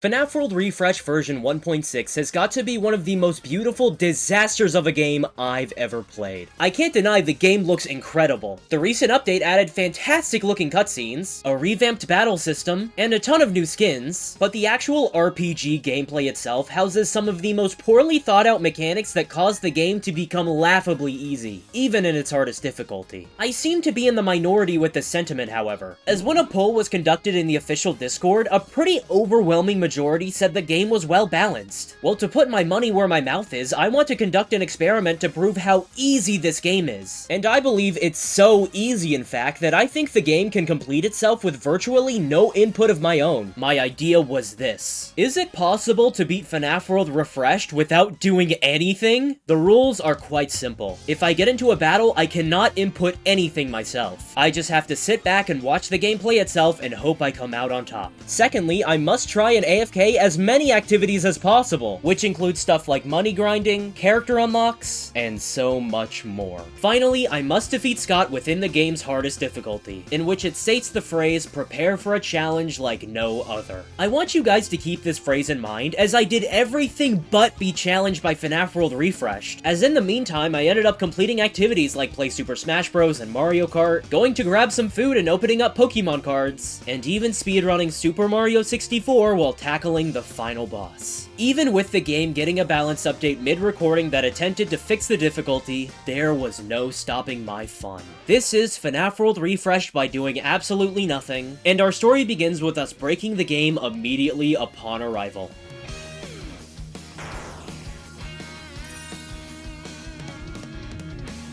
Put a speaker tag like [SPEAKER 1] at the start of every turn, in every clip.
[SPEAKER 1] FNaF World Refreshed version 1.6 has got to be one of the most beautiful disasters of a game I've ever played. I can't deny the game looks incredible. The recent update added fantastic looking cutscenes, a revamped battle system, and a ton of new skins, but the actual RPG gameplay itself houses some of the most poorly thought out mechanics that cause the game to become laughably easy, even in its hardest difficulty. I seem to be in the minority with this sentiment, however, as when a poll was conducted in the official Discord, a pretty overwhelming majority said the game was well balanced. Well, to put my money where my mouth is, I want to conduct an experiment to prove how easy this game is. And I believe it's so easy, in fact, that I think the game can complete itself with virtually no input of my own. My idea was this: is it possible to beat FNaF World Refreshed without doing anything? The rules are quite simple. If I get into a battle, I cannot input anything myself. I just have to sit back and watch the gameplay itself and hope I come out on top. Secondly, I must try and AFK as many activities as possible, which includes stuff like money grinding, character unlocks, and so much more. Finally, I must defeat Scott within the game's hardest difficulty, in which it states the phrase, "prepare for a challenge like no other." I want you guys to keep this phrase in mind, as I did everything but be challenged by FNaF World Refreshed, as in the meantime I ended up completing activities like play Super Smash Bros. And Mario Kart, going to grab some food and opening up Pokemon cards, and even speedrunning Super Mario 64 while tackling the final boss. Even with the game getting a balance update mid-recording that attempted to fix the difficulty, there was no stopping my fun. This is FNaF World Refreshed by doing absolutely nothing, and our story begins with us breaking the game immediately upon arrival.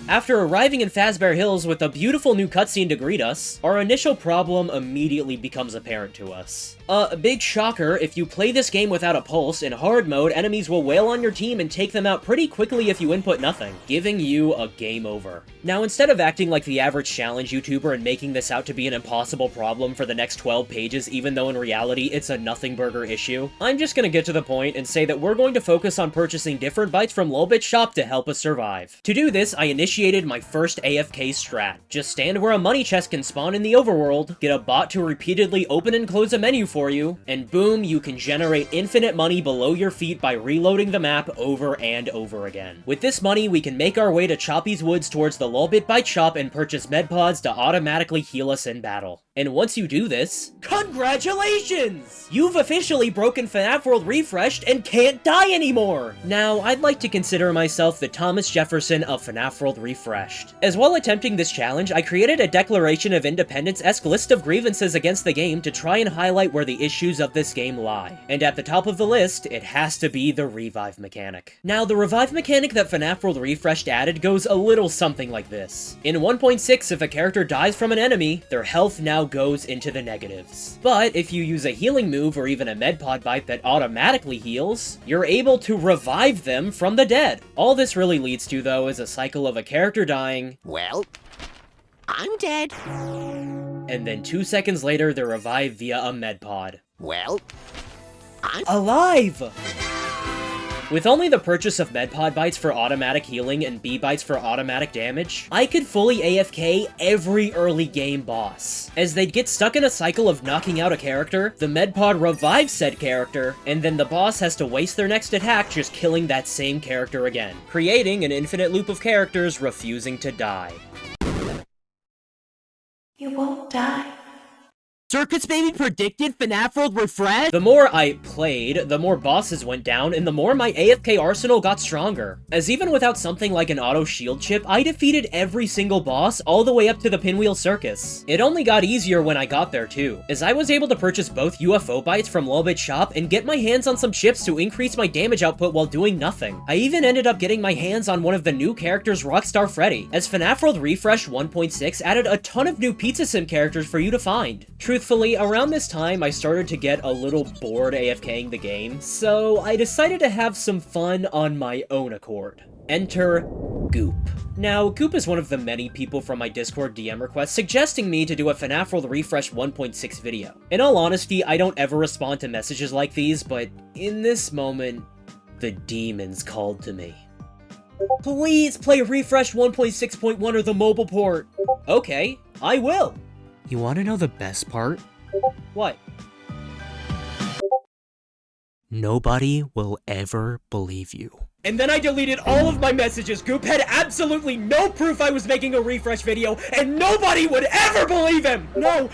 [SPEAKER 1] After arriving in Fazbear Hills with a beautiful new cutscene to greet us, our initial problem immediately becomes apparent to us. A big shocker, if you play this game without a pulse, in hard mode, enemies will wail on your team and take them out pretty quickly if you input nothing, giving you a game over. Now, instead of acting like the average challenge YouTuber and making this out to be an impossible problem for the next 12 pages, even though in reality it's a nothing burger issue, I'm just gonna get to the point and say that we're going to focus on purchasing different bites from Lolbit's shop to help us survive. To do this, I initiated my first AFK strat. Just stand where a money chest can spawn in the overworld, get a bot to repeatedly open and close a menu for you, and boom, you can generate infinite money below your feet by reloading the map over and over again. With this money, we can make our way to Choppy's Woods towards the Lolbit Bite Shop and purchase medpods to automatically heal us in battle. And once you do this, congratulations! You've officially broken FNaF World Refreshed and can't die anymore! Now, I'd like to consider myself the Thomas Jefferson of FNaF World Refreshed. As while attempting this challenge, I created a Declaration of Independence-esque list of grievances against the game to try and highlight where the issues of this game lie. And at the top of the list, it has to be the revive mechanic. Now, the revive mechanic that FNaF World Refreshed added goes a little something like this. In 1.6, if a character dies from an enemy, their health now goes into the negatives. But if you use a healing move or even a medpod bite that automatically heals, you're able to revive them from the dead. All this really leads to, though, is a cycle of a character dying, well, I'm dead, and then 2 seconds later they're revived via a medpod, well, I'm alive! With only the purchase of medpod bites for automatic healing and B bites for automatic damage, I could fully AFK every early game boss, as they'd get stuck in a cycle of knocking out a character, the medpod revives said character, and then the boss has to waste their next attack just killing that same character again, creating an infinite loop of characters refusing to die.
[SPEAKER 2] You won't die.
[SPEAKER 1] Circuits Baby predicted FNaF World Refreshed? The more I played, the more bosses went down, and the more my AFK arsenal got stronger. As even without something like an auto shield chip, I defeated every single boss all the way up to the Pinwheel Circus. It only got easier when I got there too, as I was able to purchase both UFO bites from Lolbit's shop and get my hands on some chips to increase my damage output while doing nothing. I even ended up getting my hands on one of the new characters, Rockstar Freddy, as FNaF World Refreshed 1.6 added a ton of new Pizza Sim characters for you to find. Truthfully, around this time, I started to get a little bored AFKing the game, so I decided to have some fun on my own accord. Enter Goop. Now, Goop is one of the many people from my Discord DM requests suggesting me to do a FNaF World Refreshed 1.6 video. In all honesty, I don't ever respond to messages like these, but in this moment, the demons called to me. Please play Refresh 1.6.1 or the mobile port. Okay, I will. You want to know the best part? What? Nobody will ever believe you. And then I deleted all of my messages. Goop had absolutely no proof I was making a refresh video, and nobody would ever believe him! No!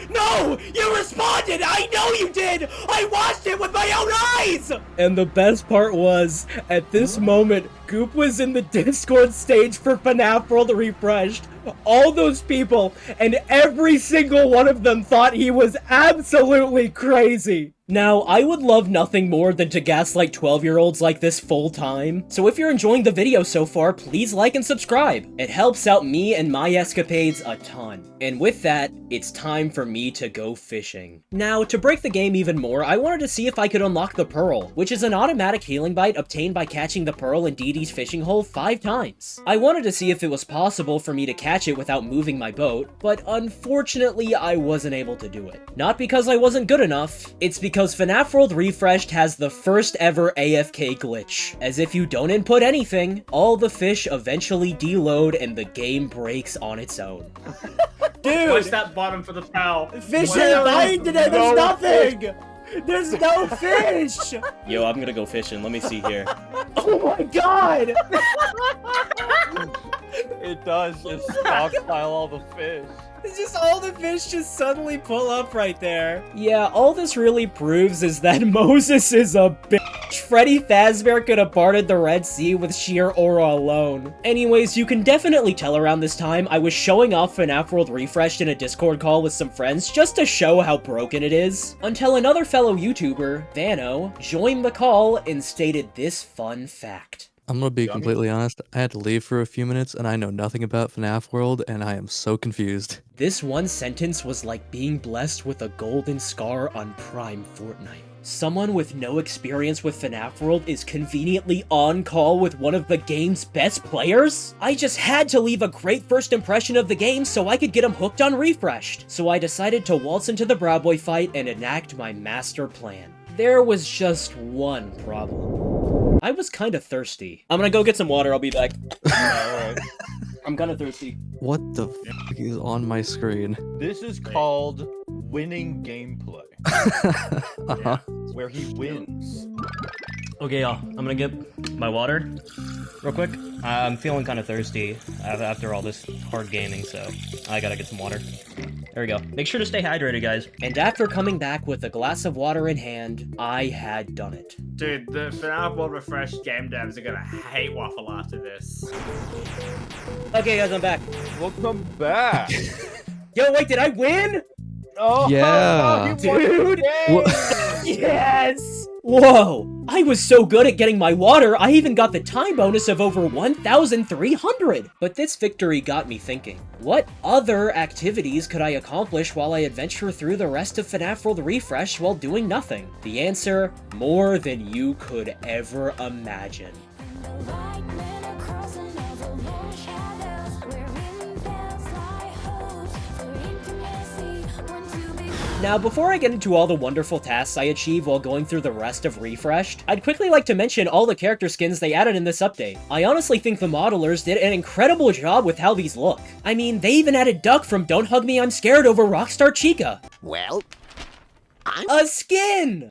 [SPEAKER 1] You responded! I know you did! I watched it with my own eyes! And the best part was, at this moment, Goop was in the Discord stage for FNaF World Refreshed. All those people, and every single one of them thought he was absolutely crazy. Now, I would love nothing more than to gaslight 12-year-olds like this full time. So if you're enjoying the video so far, please like and subscribe. It helps out me and my escapades a ton. And with that, it's time for me to go fishing. Now, to break the game even more, I wanted to see if I could unlock the Pearl, which is an automatic healing bite obtained by catching the Pearl in Dee Dee's fishing hole 5 times. I wanted to see if it was possible for me to catch it without moving my boat, but unfortunately I wasn't able to do it. Not because I wasn't good enough, it's because FNaF World Refreshed has the first ever AFK glitch. As if you don't input anything, all the fish eventually deload and the game breaks on its own. Dude!
[SPEAKER 2] Watch that bottom for the pal.
[SPEAKER 1] Fish are dying today, there's nothing! There's no fish! Yo, I'm gonna go fishing, let me see here. Oh my god!
[SPEAKER 3] It does just stockpile all the fish.
[SPEAKER 1] It's just all the fish just suddenly pull up right there. Yeah, all this really proves is that Moses is a bitch. Freddy Fazbear could have parted the Red Sea with sheer aura alone. Anyways, you can definitely tell around this time I was showing off FNaF World Refreshed in a Discord call with some friends just to show how broken it is. Until another fellow YouTuber, Vano, joined the call and stated this fun fact.
[SPEAKER 4] I'm gonna be completely honest, I had to leave for a few minutes and I know nothing about FNaF World and I am so confused.
[SPEAKER 1] This one sentence was like being blessed with a golden scar on Prime Fortnite. Someone with no experience with FNaF World is conveniently on call with one of the game's best players? I just had to leave a great first impression of the game so I could get him hooked on Refreshed. So I decided to waltz into the Brow Boy fight and enact my master plan. There was just one problem. I was kinda thirsty. I'm gonna go get some water, I'll be back. Alright. I'm kinda thirsty.
[SPEAKER 4] What the f is on my screen?
[SPEAKER 3] This is called winning gameplay.
[SPEAKER 4] Uh-huh.
[SPEAKER 3] Where he wins.
[SPEAKER 1] Okay, y'all, I'm gonna get my water real quick. I'm feeling kind of thirsty after all this hard gaming, so I gotta get some water. There we go. Make sure to stay hydrated, guys. And after coming back with a glass of water in hand, I had done it.
[SPEAKER 2] Dude, the FNaF World Refreshed game devs are gonna hate Waffle after this.
[SPEAKER 1] Okay, guys, I'm back.
[SPEAKER 3] Welcome back.
[SPEAKER 1] Yo, wait, did I win?
[SPEAKER 3] Oh,
[SPEAKER 4] Yeah.
[SPEAKER 1] Dude!
[SPEAKER 4] What?
[SPEAKER 1] Yes! Whoa! I was so good at getting my water, I even got the time bonus of over 1,300! But this victory got me thinking, what other activities could I accomplish while I adventure through the rest of FNaF World Refresh while doing nothing? The answer, more than you could ever imagine. Now, before I get into all the wonderful tasks I achieve while going through the rest of Refreshed, I'd quickly like to mention all the character skins they added in this update. I honestly think the modelers did an incredible job with how these look. I mean, they even added Duck from Don't Hug Me, I'm Scared over Rockstar Chica.
[SPEAKER 5] Well,
[SPEAKER 1] A skin!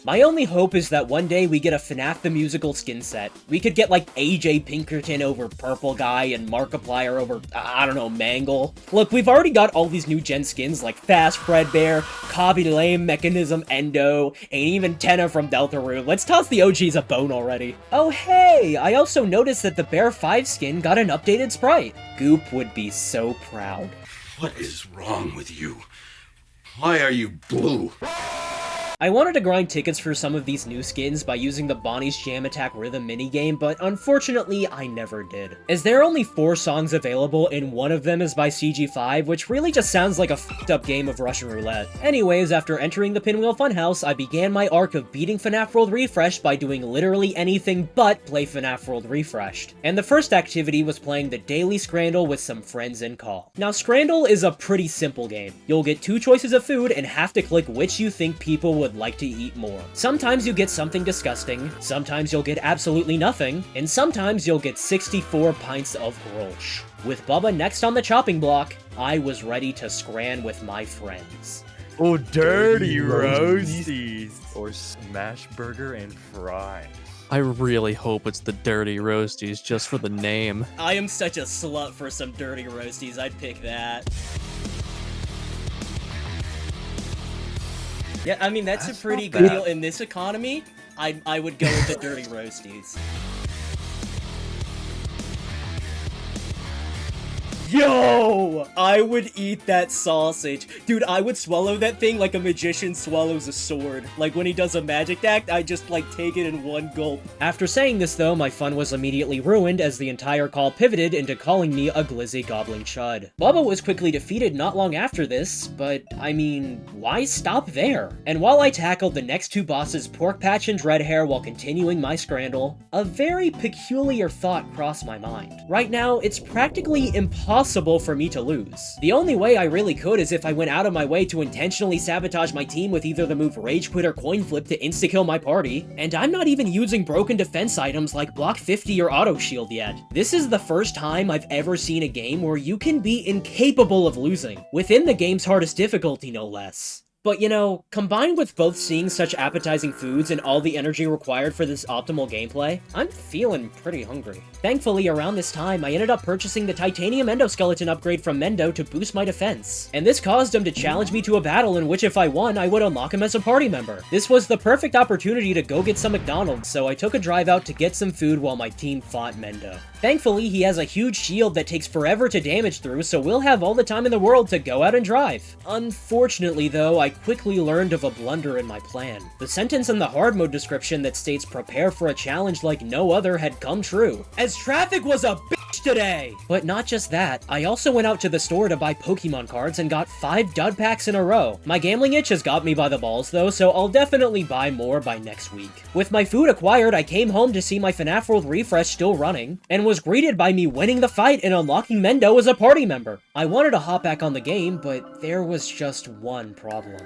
[SPEAKER 1] My only hope is that one day we get a FNaF the Musical skin set. We could get like AJ Pinkerton over Purple Guy and Markiplier over, I don't know, Mangle. Look, we've already got all these new gen skins like Fast Fredbear, Cobby Lame, Mechanism Endo, and even Tenna from Deltarune. Let's toss the OGs a bone already. Oh hey, I also noticed that the Bear 5 skin got an updated sprite. Goop would be so proud.
[SPEAKER 5] what is wrong with you? Why are you blue?
[SPEAKER 1] I wanted to grind tickets for some of these new skins by using the Bonnie's Jam Attack Rhythm minigame, but unfortunately, I never did. As there are only 4 songs available, and one of them is by CG5, which really just sounds like a f***ed up game of Russian roulette. Anyways, after entering the Pinwheel Funhouse, I began my arc of beating FNaF World Refreshed by doing literally anything but play FNaF World Refreshed. And the first activity was playing the Daily Scrandle with some friends in call. Now, Scrandle is a pretty simple game. You'll get 2 choices of food and have to click which you think people would like to eat more. Sometimes you get something disgusting, sometimes you'll get absolutely nothing, and sometimes you'll get 64 pints of Grolsch. With Bubba next on the chopping block, I was ready to scran with my friends.
[SPEAKER 3] Oh,
[SPEAKER 6] dirty
[SPEAKER 3] roasties.
[SPEAKER 6] roasties. Or smash burger and fries.
[SPEAKER 4] I really hope it's the Dirty Roasties just for the name.
[SPEAKER 1] I am such a slut for some dirty roasties, I'd pick that. Yeah, I mean, that's a pretty good deal. In this economy, I would go with the dirty roasties. Yo! I would eat that sausage. Dude, I would swallow that thing like a magician swallows a sword. Like, when he does a magic act, I just, like, take it in one gulp. After saying this, though, my fun was immediately ruined as the entire call pivoted into calling me a glizzy gobbling chud. Bubba was quickly defeated not long after this, but, I mean, why stop there? And while I tackled the next two bosses, Pork Patch and Dreadhair, while continuing my scrandle, a very peculiar thought crossed my mind. Right now, it's practically impossible for me to lose. The only way I really could is if I went out of my way to intentionally sabotage my team with either the move Rage Quit or Coin Flip to insta-kill my party, and I'm not even using broken defense items like Block 50 or Auto Shield yet. This is the first time I've ever seen a game where you can be incapable of losing, within the game's hardest difficulty no less. But you know, combined with both seeing such appetizing foods and all the energy required for this optimal gameplay, I'm feeling pretty hungry. Thankfully, around this time, I ended up purchasing the Titanium Endoskeleton upgrade from Mendo to boost my defense, and this caused him to challenge me to a battle in which if I won, I would unlock him as a party member. This was the perfect opportunity to go get some McDonald's, so I took a drive out to get some food while my team fought Mendo. Thankfully, he has a huge shield that takes forever to damage through, so we'll have all the time in the world to go out and drive. Unfortunately, though, I quickly learned of a blunder in my plan. The sentence in the hard mode description that states prepare for a challenge like no other had come true, as traffic was a bitch today! But not just that, I also went out to the store to buy Pokemon cards and got 5 dud packs in a row. My gambling itch has got me by the balls though, so I'll definitely buy more by next week. With my food acquired, I came home to see my FNaF World Refreshed still running, and was greeted by me winning the fight and unlocking Mendo as a party member. I wanted to hop back on the game, but there was just one problem.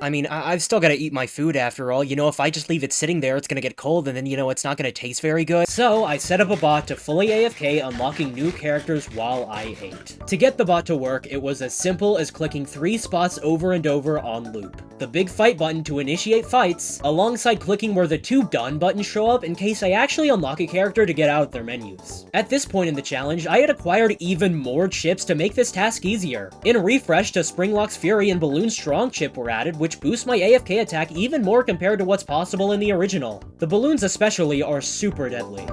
[SPEAKER 1] I mean, I've still got to eat my food after all. You know, if I just leave it sitting there, it's going to get cold, and then, you know, it's not going to taste very good. So, I set up a bot to fully AFK, unlocking new characters while I ate. To get the bot to work, it was as simple as clicking 3 spots over and over on loop. The big fight button to initiate fights, alongside clicking where the 2 done buttons show up in case I actually unlock a character to get out of their menus. At this point in the challenge, I had acquired even more chips to make this task easier. In Refresh, a Springlock's Fury and Balloon Strong chip were added, which boosts my AFK attack even more compared to what's possible in the original. The balloons especially are super deadly.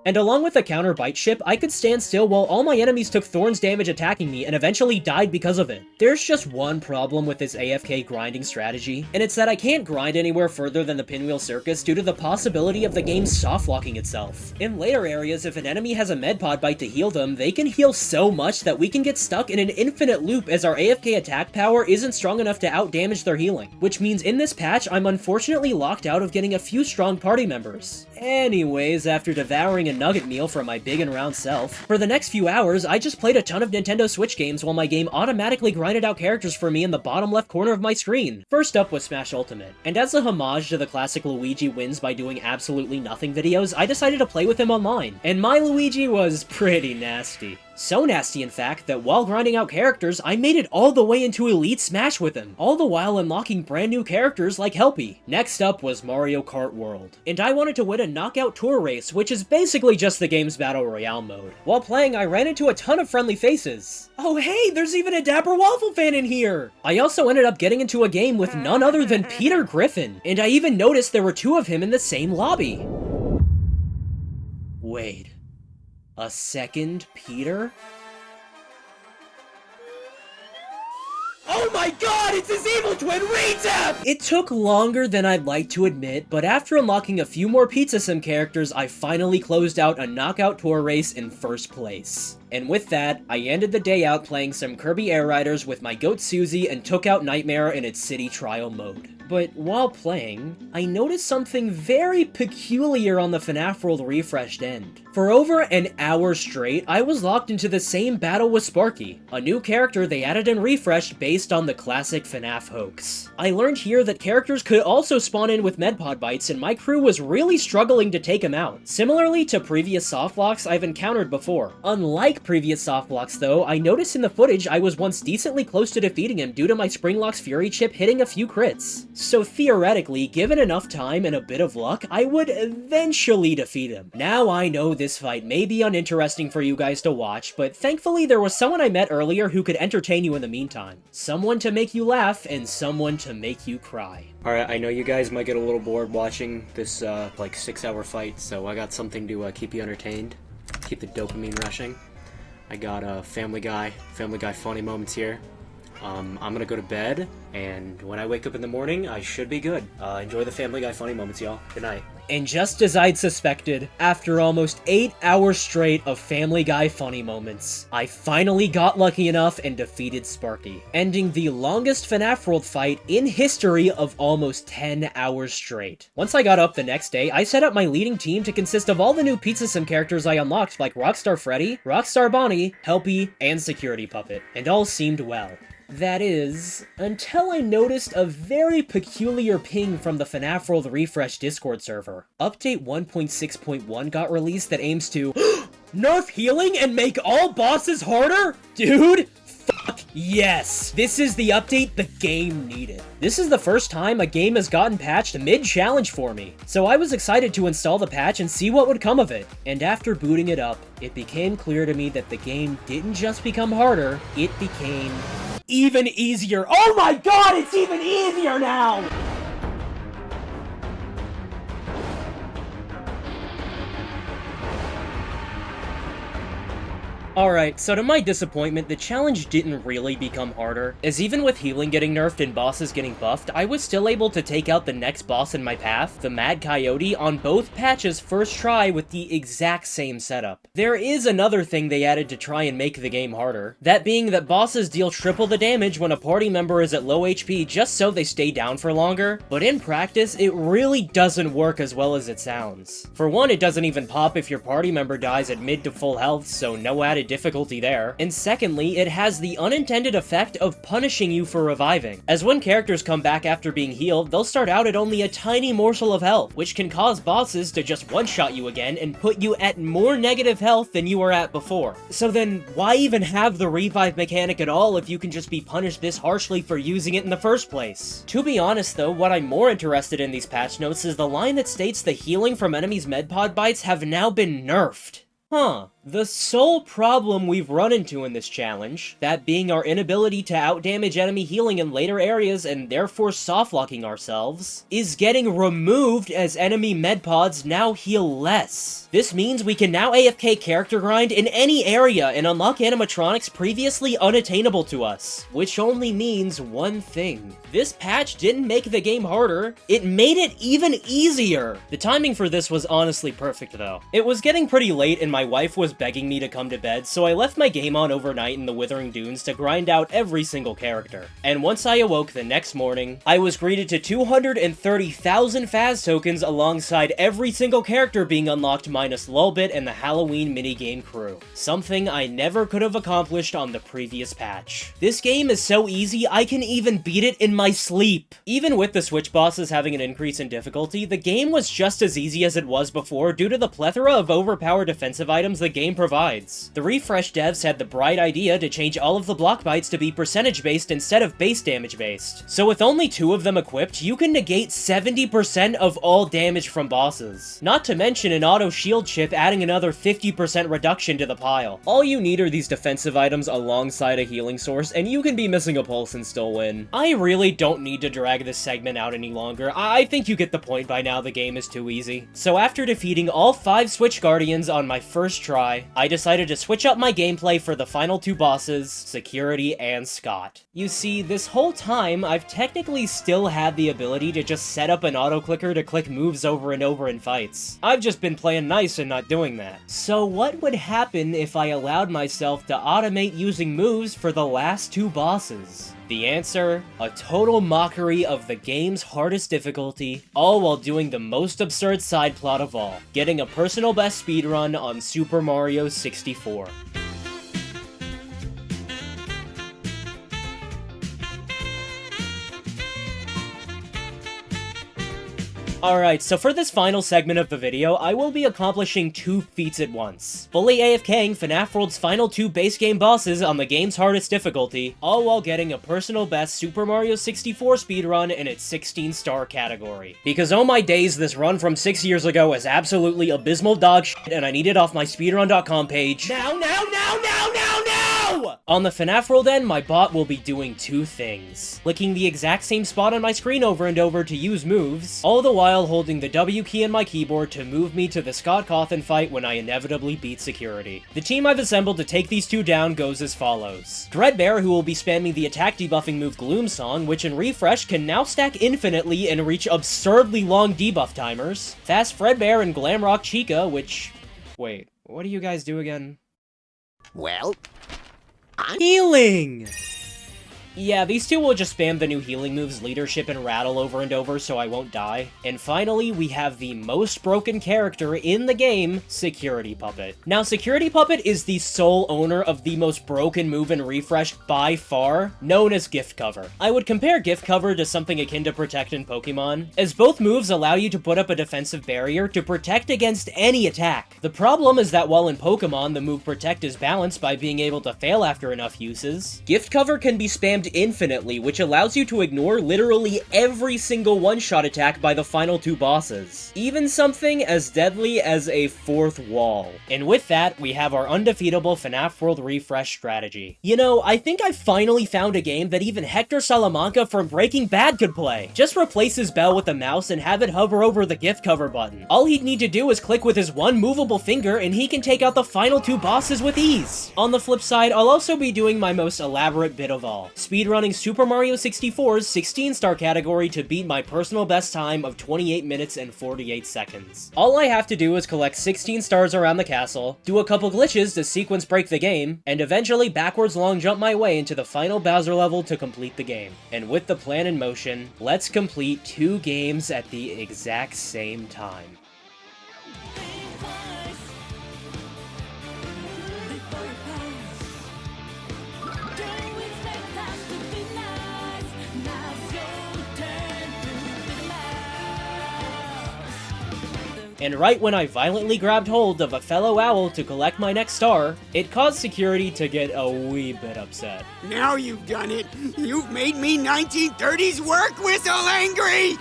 [SPEAKER 1] And along with a counter bite chip, I could stand still while all my enemies took Thorn's damage attacking me and eventually died because of it. There's just one problem with this AFK grinding strategy, and it's that I can't grind anywhere further than the Pinwheel Circus due to the possibility of the game soft-locking itself. In later areas, if an enemy has a Medpod bite to heal them, they can heal so much that we can get stuck in an infinite loop as our AFK attack power isn't strong enough to outdamage their healing. Which means in this patch, I'm unfortunately locked out of getting a few strong party members. Anyways, after devouring a nugget meal for my big and round self, for the next few hours, I just played a ton of Nintendo Switch games while my game automatically grinded out characters for me in the bottom left corner of my screen. First up was Smash Ultimate, and as a homage to the classic Luigi wins by doing absolutely nothing videos, I decided to play with him online, and my Luigi was pretty nasty. So nasty, in fact, that while grinding out characters, I made it all the way into Elite Smash with him, all the while unlocking brand new characters like Helpy. Next up was Mario Kart World, and I wanted to win a knockout tour race, which is basically just the game's Battle Royale mode. While playing, I ran into a ton of friendly faces. Oh hey, there's even a TheDapperWaffle fan in here! I also ended up getting into a game with none other than Peter Griffin, and I even noticed there were 2 of him in the same lobby. Wait. A second Peter? Oh my god, it's his evil twin, Retap! It took longer than I'd like to admit, but after unlocking a few more Pizza Sim characters, I finally closed out a knockout tour race in first place. And with that, I ended the day out playing some Kirby Air Riders with my goat Susie and took out Nightmare in its city trial mode. But while playing, I noticed something very peculiar on the FNaF World Refreshed end. For over an hour straight, I was locked into the same battle with Sparky, a new character they added in Refreshed based on the classic FNaF hoax. I learned here that characters could also spawn in with Medpod bites, and my crew was really struggling to take him out. Similarly to previous softlocks I've encountered before, unlike Unlike previous soft blocks though, I noticed in the footage I was once decently close to defeating him due to my Springlock's Fury chip hitting a few crits. So theoretically, given enough time and a bit of luck, I would eventually defeat him. Now I know this fight may be uninteresting for you guys to watch, but thankfully there was someone I met earlier who could entertain you in the meantime. Someone to make you laugh and someone to make you cry. Alright, I know you guys might get a little bored watching this, like 6-hour fight, so I got something to keep you entertained. Keep the dopamine rushing. I got Family Guy funny moments here. I'm gonna go to bed, and when I wake up in the morning, I should be good. Enjoy the Family Guy funny moments, y'all. Good night. And just as I'd suspected, after almost 8 hours straight of Family Guy funny moments, I finally got lucky enough and defeated Sparky, ending the longest FNaF World fight in history of almost 10 hours straight. Once I got up the next day, I set up my leading team to consist of all the new Pizza Sim characters I unlocked like Rockstar Freddy, Rockstar Bonnie, Helpy, and Security Puppet, and all seemed well. That is, until I noticed a very peculiar ping from the FNaF World Refreshed Discord server. Update 1.6.1 got released that aims to nerf healing and make all bosses harder? Dude, fuck yes! This is the update the game needed. This is the first time a game has gotten patched mid-challenge for me, so I was excited to install the patch and see what would come of it. And after booting it up, it became clear to me that the game didn't just become harder, it became even easier. Oh my god, it's even easier now! Alright, so to my disappointment, the challenge didn't really become harder, as even with healing getting nerfed and bosses getting buffed, I was still able to take out the next boss in my path, the Mad Coyote, on both patches first try with the exact same setup. There is another thing they added to try and make the game harder, that being that bosses deal triple the damage when a party member is at low HP just so they stay down for longer, but in practice, it really doesn't work as well as it sounds. For one, it doesn't even pop if your party member dies at mid to full health, so no added difficulty there. And secondly, it has the unintended effect of punishing you for reviving, as when characters come back after being healed, they'll start out at only a tiny morsel of health, which can cause bosses to just one-shot you again and put you at more negative health than you were at before. So then, why even have the revive mechanic at all if you can just be punished this harshly for using it in the first place? To be honest though, what I'm more interested in these patch notes is the line that states the healing from enemies' medpod bites have now been nerfed. Huh. The sole problem we've run into in this challenge, that being our inability to outdamage enemy healing in later areas and therefore soft-locking ourselves, is getting removed as enemy medpods now heal less. This means we can now AFK character grind in any area and unlock animatronics previously unattainable to us. Which only means one thing. This patch didn't make the game harder, it made it even easier! The timing for this was honestly perfect though. It was getting pretty late and my wife was begging me to come to bed, so I left my game on overnight in the Withering Dunes to grind out every single character. And once I awoke the next morning, I was greeted to 230,000 Faz tokens alongside every single character being unlocked minus Lulbit and the Halloween minigame crew. Something I never could have accomplished on the previous patch. This game is so easy, I can even beat it in my sleep! Even with the Switch bosses having an increase in difficulty, the game was just as easy as it was before due to the plethora of overpowered defensive items the game provides. The Refresh devs had the bright idea to change all of the block bites to be percentage-based instead of base damage-based. So with only 2 of them equipped, you can negate 70% of all damage from bosses. Not to mention an auto shield chip adding another 50% reduction to the pile. All you need are these defensive items alongside a healing source, and you can be missing a pulse and still win. I really don't need to drag this segment out any longer. I think you get the point by now, the game is too easy. So after defeating all 5 Switch Guardians on my first try, I decided to switch up my gameplay for the final 2 bosses, Security and Scott. You see, this whole time, I've technically still had the ability to just set up an auto-clicker to click moves over and over in fights. I've just been playing nice and not doing that. So what would happen if I allowed myself to automate using moves for the last 2 bosses? The answer? A total mockery of the game's hardest difficulty, all while doing the most absurd side plot of all, getting a personal best speedrun on Super Mario 64. Alright, so for this final segment of the video, I will be accomplishing 2 feats at once. Fully AFKing FNaF World's final 2 base game bosses on the game's hardest difficulty, all while getting a personal best Super Mario 64 speedrun in its 16-star category. Because oh my days, this run from 6 years ago is absolutely abysmal dog shit, and I need it off my speedrun.com page. Now! On the FNaF World end, my bot will be doing 2 things. Clicking the exact same spot on my screen over and over to use moves, all the while holding the W key on my keyboard to move me to the Scott Cawthon fight when I inevitably beat security. The team I've assembled to take these 2 down goes as follows. Threadbare, who will be spamming the attack debuffing move Gloom Song, which in Refresh can now stack infinitely and reach absurdly long debuff timers. Fast Fredbear and Glamrock Chica, which... Wait, what do you guys do again?
[SPEAKER 7] Well,
[SPEAKER 1] Healing! Yeah, these 2 will just spam the new healing moves Leadership and Rattle over and over so I won't die. And finally, we have the most broken character in the game, Security Puppet. Now, Security Puppet is the sole owner of the most broken move in Refresh by far, known as Gift Cover. I would compare Gift Cover to something akin to Protect in Pokemon, as both moves allow you to put up a defensive barrier to protect against any attack. The problem is that while in Pokemon, the move Protect is balanced by being able to fail after enough uses, Gift Cover can be spammed infinitely, which allows you to ignore literally every single one-shot attack by the final 2 bosses. Even something as deadly as a 4th wall. And with that, we have our undefeatable FNaF World Refresh strategy. You know, I think I finally found a game that even Hector Salamanca from Breaking Bad could play. Just replace his bell with a mouse and have it hover over the gift cover button. All he'd need to do is click with his one movable finger and he can take out the final 2 bosses with ease. On the flip side, I'll also be doing my most elaborate bit of all. Speedrunning Super Mario 64's 16-star category to beat my personal best time of 28 minutes and 48 seconds. All I have to do is collect 16 stars around the castle, do a couple glitches to sequence break the game, and eventually backwards long jump my way into the final Bowser level to complete the game. And with the plan in motion, let's complete 2 games at the exact same time. And right when I violently grabbed hold of a fellow owl to collect my next star, it caused security to get a wee bit upset.
[SPEAKER 7] now you've done it. You've made me 1930s work whistle angry!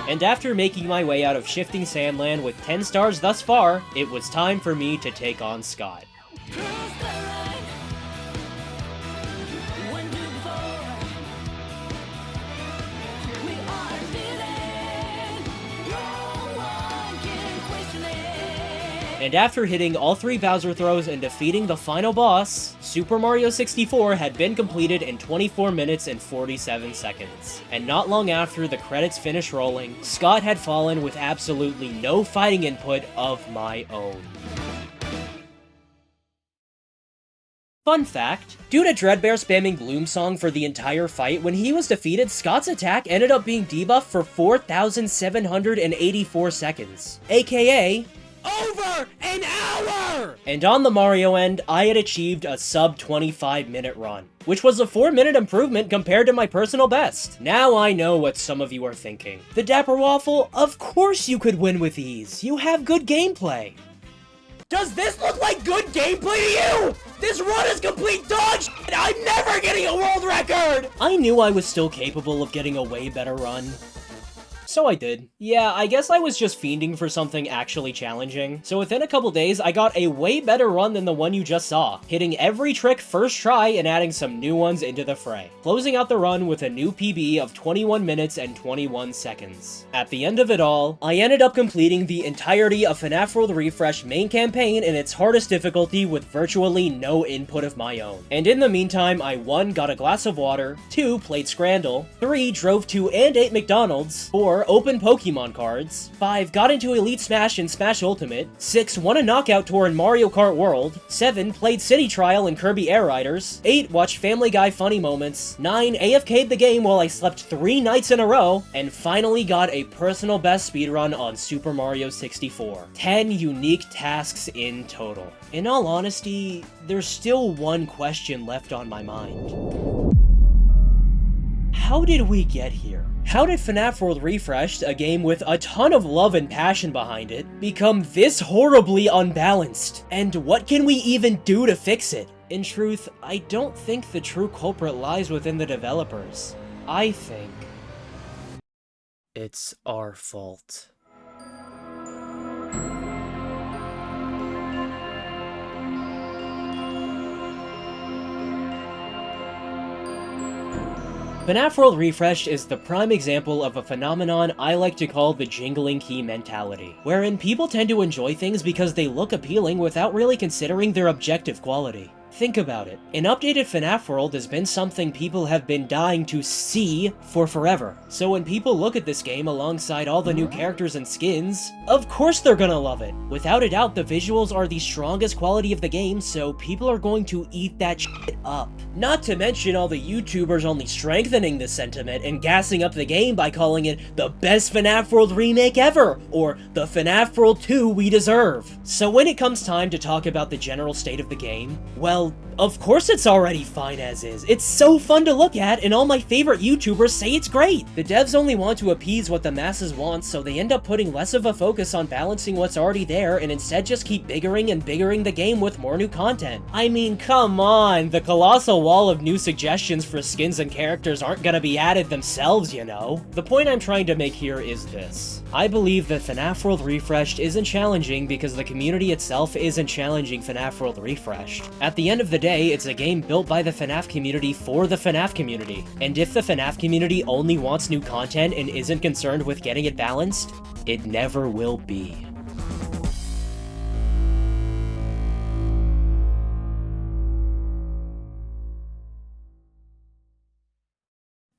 [SPEAKER 1] And after making my way out of Shifting Sandland with 10 stars thus far, it was time for me to take on Scott. And after hitting all 3 Bowser throws and defeating the final boss, Super Mario 64 had been completed in 24 minutes and 47 seconds. And not long after the credits finished rolling, Scott had fallen with absolutely no fighting input of my own. Fun fact, due to Dreadbear spamming Gloom Song for the entire fight, when he was defeated, Scott's attack ended up being debuffed for 4,784 seconds, aka over an hour! And on the Mario end, I had achieved a sub 25-minute run, which was a 4-minute improvement compared to my personal best. Now I know what some of you are thinking. TheDapperWaffle, of course you could win with ease. You have good gameplay. Does this look like good gameplay to you? This run is complete dog shit! I'm never getting a world record! I knew I was still capable of getting a way better run. So I did. Yeah, I guess I was just fiending for something actually challenging. So within a couple days, I got a way better run than the one you just saw, hitting every trick first try and adding some new ones into the fray, closing out the run with a new PB of 21 minutes and 21 seconds. At the end of it all, I ended up completing the entirety of FNaF World Refreshed main campaign in its hardest difficulty with virtually no input of my own. And in the meantime, I 1. Got a glass of water, 2. Played Scrandle, 3. Drove to and ate McDonald's, 4. 4. Opened Pokemon cards. 5. Got into Elite Smash and Smash Ultimate. 6. Won a knockout tour in Mario Kart World. 7. Played City Trial and Kirby Air Riders. 8. Watched Family Guy funny moments. 9. AFK'd the game while I slept 3 nights in a row. And finally got a personal best speedrun on Super Mario 64. 10 unique tasks in total. In all honesty, there's still one question left on my mind. How did we get here? How did FNaF World Refreshed, a game with a ton of love and passion behind it, become this horribly unbalanced? And what can we even do to fix it? In truth, I don't think the true culprit lies within the developers. I think it's our fault. FNaF World Refreshed is the prime example of a phenomenon I like to call the jingling key mentality, wherein people tend to enjoy things because they look appealing without really considering their objective quality. Think about it. An updated FNaF World has been something people have been dying to see for forever. So when people look at this game alongside all the new characters and skins, of course they're gonna love it. Without a doubt, the visuals are the strongest quality of the game, so people are going to eat that shit up. Not to mention all the YouTubers only strengthening this sentiment and gassing up the game by calling it the best FNaF World remake ever, or the FNaF World 2 we deserve. So when it comes time to talk about the general state of the game, well, of course it's already fine as is. It's so fun to look at, and all my favorite YouTubers say it's great. The devs only want to appease what the masses want, so they end up putting less of a focus on balancing what's already there, and instead just keep biggering and biggering the game with more new content. I mean, come on, the colossal wall of new suggestions for skins and characters aren't gonna be added themselves, you know? The point I'm trying to make here is this. I believe that FNaF World Refreshed isn't challenging because the community itself isn't challenging FNaF World Refreshed. At the end of the day, it's a game built by the FNaF community for the FNaF community. And if the FNaF community only wants new content and isn't concerned with getting it balanced, it never will be.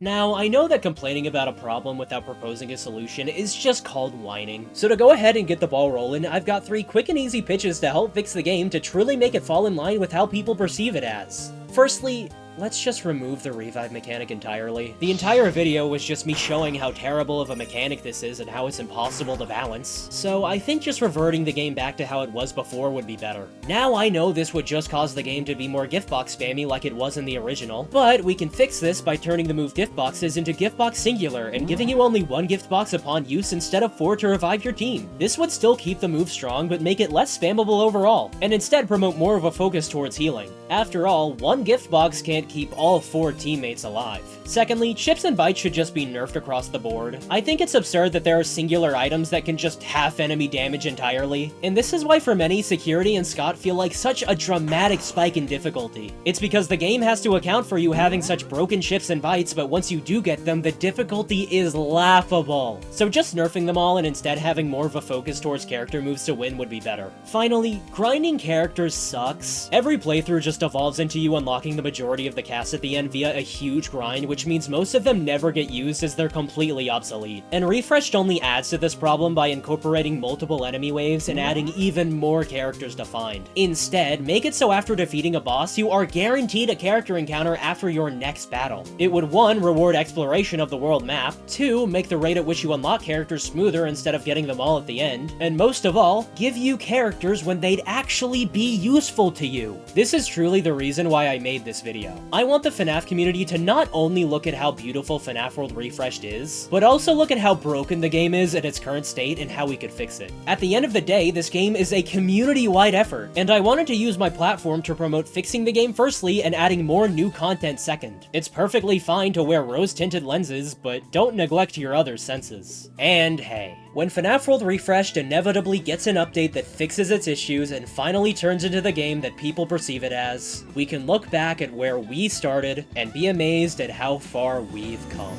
[SPEAKER 1] Now, I know that complaining about a problem without proposing a solution is just called whining. So to go ahead and get the ball rolling, I've got 3 quick and easy pitches to help fix the game to truly make it fall in line with how people perceive it as. Firstly, let's just remove the revive mechanic entirely. The entire video was just me showing how terrible of a mechanic this is and how it's impossible to balance, so I think just reverting the game back to how it was before would be better. Now I know this would just cause the game to be more gift box spammy like it was in the original, but we can fix this by turning the move gift boxes into gift box singular and giving you only 1 gift box upon use instead of 4 to revive your team. This would still keep the move strong but make it less spammable overall, and instead promote more of a focus towards healing. After all, 1 gift box can't keep all 4 teammates alive. Secondly, chips and bites should just be nerfed across the board. I think it's absurd that there are singular items that can just half enemy damage entirely, and this is why for many, Security and Scott feel like such a dramatic spike in difficulty. It's because the game has to account for you having such broken chips and bites, but once you do get them, the difficulty is laughable. So just nerfing them all and instead having more of a focus towards character moves to win would be better. Finally, grinding characters sucks. Every playthrough just evolves into you unlocking the majority of the cast at the end via a huge grind, which means most of them never get used as they're completely obsolete. And Refreshed only adds to this problem by incorporating multiple enemy waves and adding even more characters to find. Instead, make it so after defeating a boss, you are guaranteed a character encounter after your next battle. It would 1. Reward exploration of the world map, 2. Make the rate at which you unlock characters smoother instead of getting them all at the end, and most of all, give you characters when they'd actually be useful to you. This is truly the reason why I made this video. I want the FNaF community to not only look at how beautiful FNaF World Refreshed is, but also look at how broken the game is at its current state and how we could fix it. At the end of the day, this game is a community-wide effort, and I wanted to use my platform to promote fixing the game firstly and adding more new content second. It's perfectly fine to wear rose-tinted lenses, but don't neglect your other senses. And hey, when FNaF World Refreshed inevitably gets an update that fixes its issues and finally turns into the game that people perceive it as, we can look back at where we started and be amazed at how far we've come.